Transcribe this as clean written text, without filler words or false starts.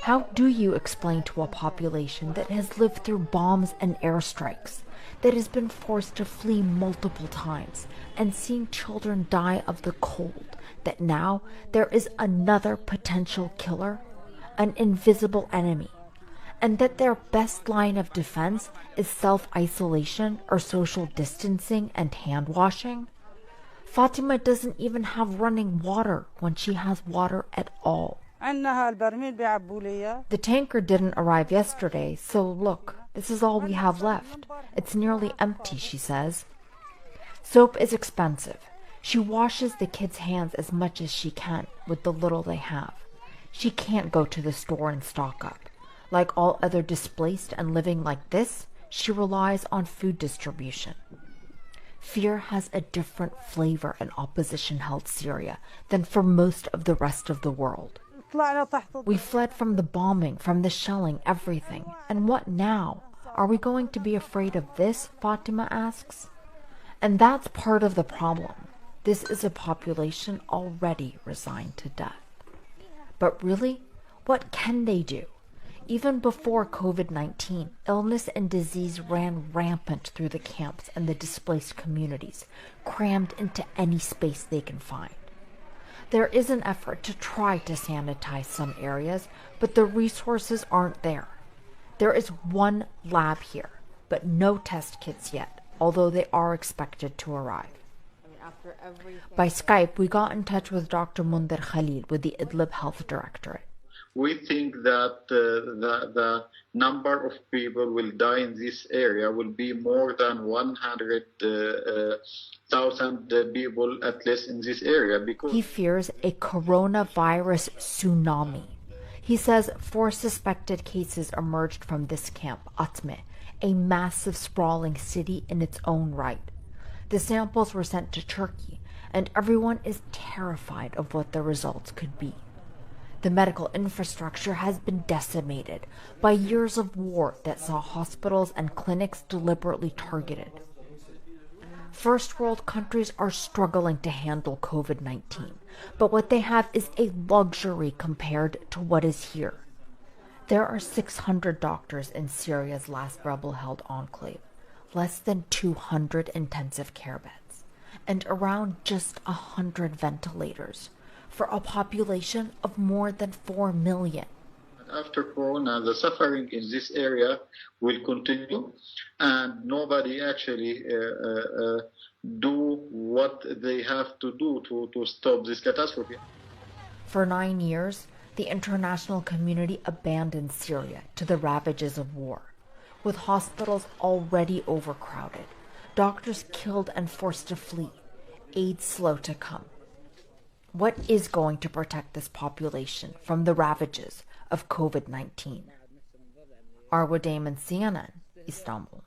How do you explain to a population that has lived through bombs and airstrikes, that has been forced to flee multiple times, and seen children die of the cold, that now there is another potential killer, an invisible enemy, and that their best line of defense is self-isolation or social distancing and hand-washing? Fatima doesn't even have running water when she has water at all. The tanker didn't arrive yesterday, so look, this is all we have left. It's nearly empty, she says. Soap is expensive. She washes the kids' hands as much as she can with the little they have. She can't go to the store and stock up. Like all other displaced and living like this, she relies on food distribution. Fear has a different flavor in opposition-held Syria than for most of the rest of the world. We fled from the bombing, from the shelling, everything. And what now? Are we going to be afraid of this? Fatima asks. And that's part of the problem. This is a population already resigned to death. But really, what can they do? Even before COVID-19, illness and disease ran rampant through the camps and the displaced communities, crammed into any space they can find. There is an effort to try to sanitize some areas, but the resources aren't there. There is one lab here, but no test kits yet, although they are expected to arrive. By Skype, we got in touch with Dr. Munder Khalil with the Idlib Health Directorate. We think that the number of people will die in this area will be more than 100,000 people at least in this area. Because he fears a coronavirus tsunami. He says 4 suspected cases emerged from this camp, Atme, a massive sprawling city in its own right. The samples were sent to Turkey, and everyone is terrified of what the results could be. The medical infrastructure has been decimated by years of war that saw hospitals and clinics deliberately targeted. First world countries are struggling to handle COVID-19, but what they have is a luxury compared to what is here. There are 600 doctors in Syria's last rebel-held enclave, less than 200 intensive care beds, and around just 100 ventilators, for a population of more than 4 million. After Corona, the suffering in this area will continue, and nobody actually do what they have to do to stop this catastrophe. For 9 years, the international community abandoned Syria to the ravages of war, with hospitals already overcrowded, doctors killed and forced to flee, aid slow to come. What is going to protect this population from the ravages of COVID-19? Arwa Damon, CNN, Istanbul.